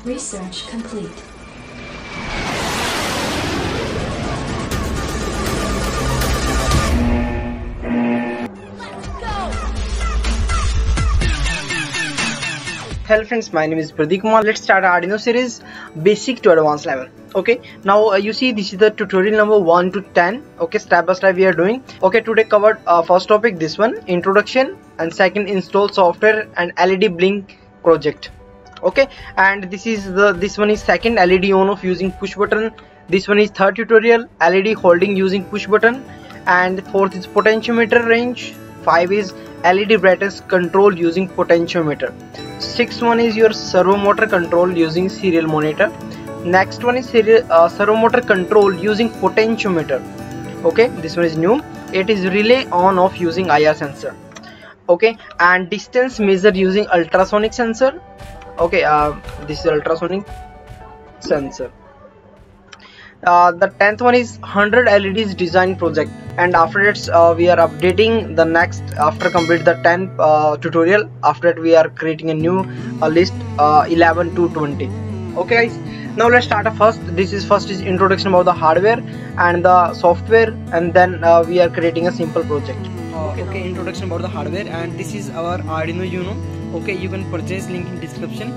Research complete. Hello friends, my name is Pradeep Kumar. Let's start Arduino series basic to advanced level. Okay, now you see this is the tutorial number 1 to 10. Okay, step by step we are doing. Okay, today covered first topic, this one, introduction, and second, install software and LED blink project. Okay, and this one is second, LED on off using push button. This one is third tutorial, LED holding using push button, and fourth is potentiometer range. 5 is LED brightness control using potentiometer. Sixth one is your servo motor control using serial monitor. Next one is servo motor control using potentiometer. Okay, this one is new. It is relay on off using IR sensor. Okay, and distance measure using ultrasonic sensor. Okay, this is ultrasonic sensor. The 10th one is 100 LEDs design project, and after that we are updating the next after complete the 10th tutorial. After that we are creating a new list 11 to 20. Okay guys, now let's start first. First is introduction about the hardware and the software, and then we are creating a simple project. Okay, introduction about the hardware, and this is our Arduino Uno. Okay, you can purchase, link in description.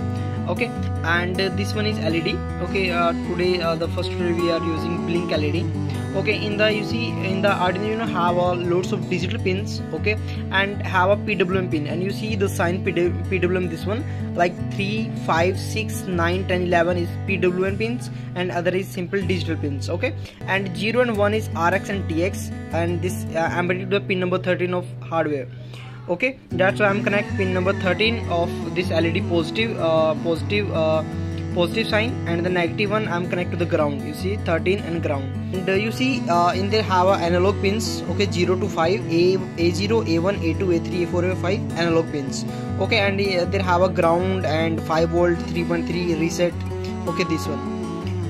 Okay, and this one is LED. Okay, today the first tutorial we are using blink LED. Okay, in the Arduino Uno have loads of digital pins. Okay, and have a PWM pin, and you see the sign PWM, this one, like 3, 5, 6, 9, 10, 11 is PWM pins, and other is simple digital pins. Okay, and 0 and 1 is RX and TX, and this embedded to the pin number 13 of hardware. Okay, that's why I'm connect pin number 13 of this LED positive sign, and the negative one I'm connect to the ground. You see 13 and ground, and you see in there have analog pins. Okay, 0 to 5, A0, A1, A2, A3, A4, A5 analog pins. Okay, and there have a ground and 5 volt, 3.3 reset. Okay, this one.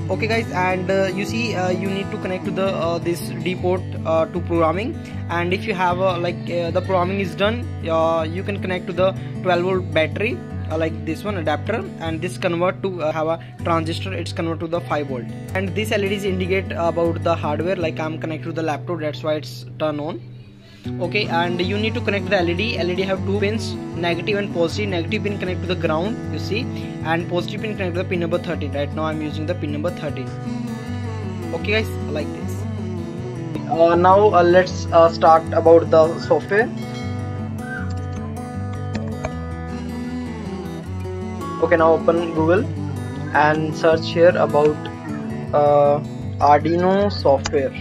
Okay guys, and you see you need to connect to the this D port to programming, and if you have the programming is done, you can connect to the 12 volt battery like this one adapter, and this convert to have a transistor. It's convert to the 5 volt, and this LEDs indicate about the hardware, like I'm connected to the laptop, that's why it's turn on. Okay, and you need to connect the LED have two pins, negative and positive. Negative pin connect to the ground, you see, and positive pin connect to the pin number 13. Right now I'm using the pin number 13. Okay guys, like this. Now let's start about the software. Okay, now open Google and search here about Arduino software.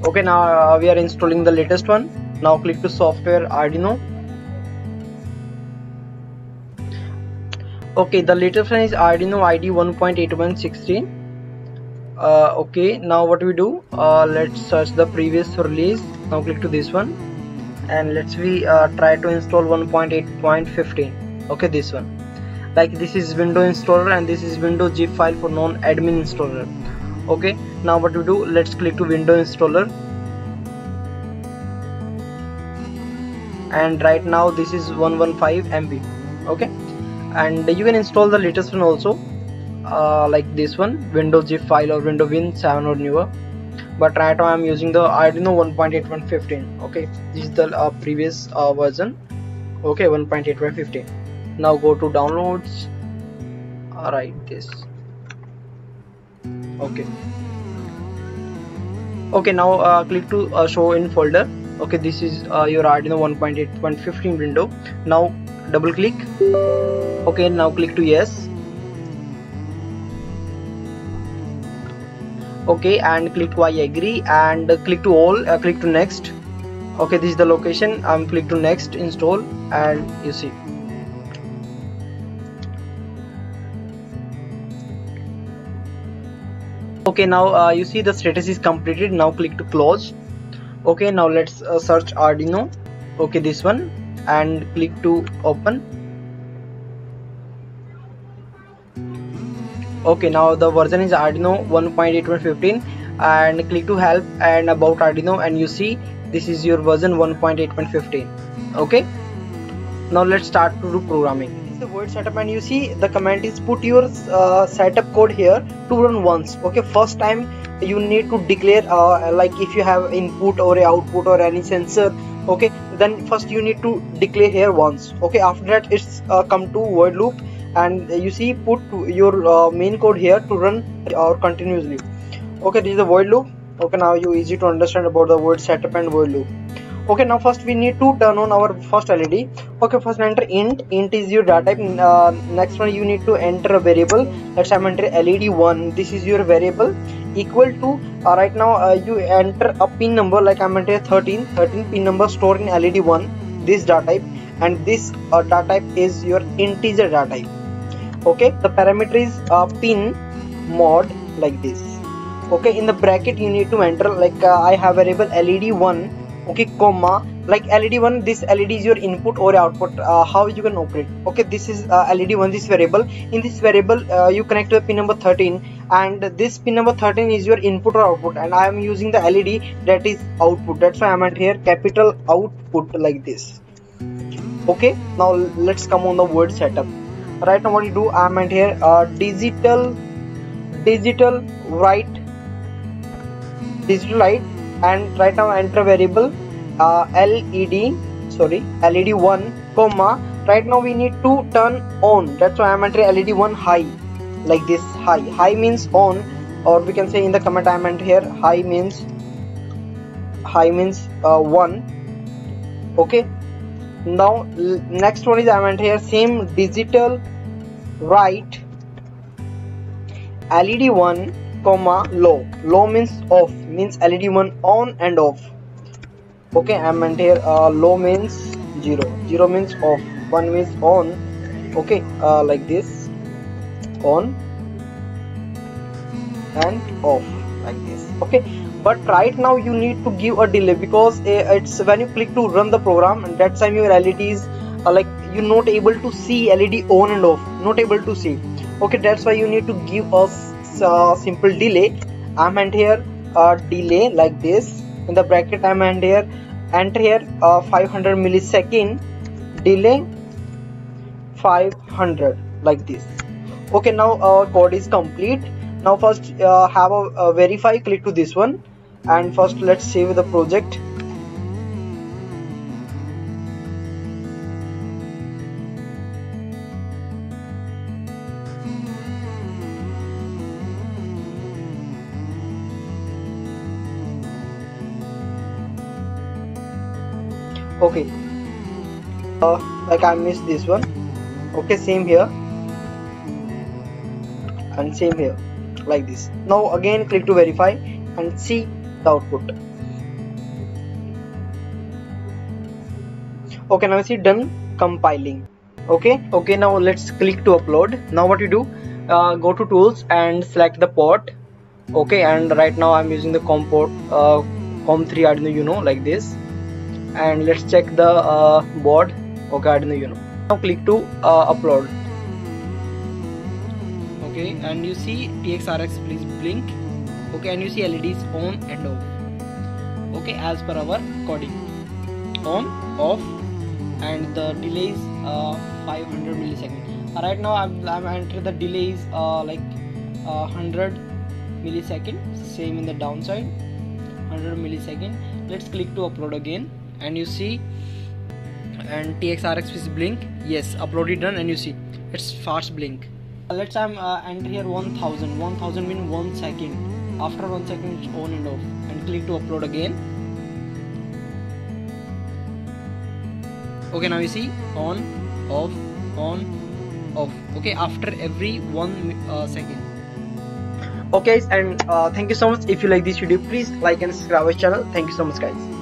Okay, now we are installing the latest one. Now click to software Arduino. Okay, the latest one is Arduino IDE 1.8116. Okay, now what we do, let's search the previous release. Now click to this one, and let's try to install 1.8.15. okay, this one. Like this is window installer, and this is window zip file for non-admin installer. Okay, now what we do, let's click to window installer, and right now this is 115 MB. Okay, and you can install the latest one also, like this one, window zip file or window win 7 or newer, but right now I'm using the Arduino 1.8115. okay, this is the previous version. Okay, 1.8115. now go to downloads, right, this. Okay, now click to show in folder. Okay, this is your Arduino 1.8.15 window. Now double click. Okay, now click to yes. Okay, and click to I agree, and click to all, click to next. Okay, this is the location. Click to next, install, and you see. Okay, now you see the status is completed. Now click to close. Okay, now let's search Arduino. Okay, this one, and click to open. Okay, now the version is Arduino 1.8115, and click to help and about Arduino, and you see this is your version 1.8.15. okay, now let's start to do programming. the word setup, and you see the command is put your setup code here to run once. Okay, first time you need to declare like if you have input or a output or any sensor, okay, then first you need to declare here once. Okay, after that it's come to void loop, and you see put your main code here to run or continuously. Okay, this is the void loop. Okay, now you easy to understand about the word setup and void loop. Okay, now first we need to turn on our first LED. Okay, first enter int is your data type. Next one you need to enter a variable. Let's say I'm enter LED1. This is your variable equal to right now you enter a pin number, like I'm enter 13 pin number stored in LED1, this data type, and this data type is your integer data type. Okay, the parameter is pin mod, like this. Okay, in the bracket you need to enter like I have variable LED1, okay, comma, like LED1, this LED is your input or output, how you can operate. Okay, this is LED1, this variable. In this variable you connect to the pin number 13, and this pin number 13 is your input or output, and I am using the LED that is output. That's why I'm at here capital output, like this. Okay, now let's come on the word setup. Right now what you do, I'm at here digital write, and right now enter variable LED1, comma, right now we need to turn on. That's why I'm entering LED1 high, like this. High means on, or we can say in the comment I'm enter here high means 1. Okay, now next one is I'm enter here same digital write LED1, comma, low means off, means LED1 on and off. Okay, I'm enter here low means 0 means off, 1 means on. Okay, like this, on and off, like this. Okay, but right now you need to give a delay, because it's when you click to run the program, and that time your LEDs like you're not able to see LED on and off, not able to see. Okay, that's why you need to give us simple delay. I'm enter here delay, like this. In the bracket I'm enter here 500 millisecond delay, 500, like this. Okay, now our code is complete. Now first have a verify, click to this one, and first let's save the project. Okay, like I missed this one. Okay, same here and same here, like this. Now again click to verify and see the output. Okay, now see done compiling. Okay, now let's click to upload. Now what you do, go to tools and select the port. Okay, and right now I'm using the COM port, COM3 Arduino Uno, like this. And let's check the board. Okay, Arduino Uno. Now click to upload. Okay, and you see TXRX please blink. Okay, and you see LEDs on and off. Okay, as per our coding, on, off, and the delay is 500 milliseconds. Right now I'm entering the delays like 100 milliseconds. Same in the downside, 100 milliseconds. Let's click to upload again, and you see, and TXRX is blink. Yes, uploaded done, and you see it's fast blink. Let's enter here 1000 means 1 second. After 1 second it's on and off, and click to upload again. Okay, now you see on, off, on, off. Okay, after every 1 second. Okay, and thank you so much. If you like this video, please like and subscribe our channel. Thank you so much, guys.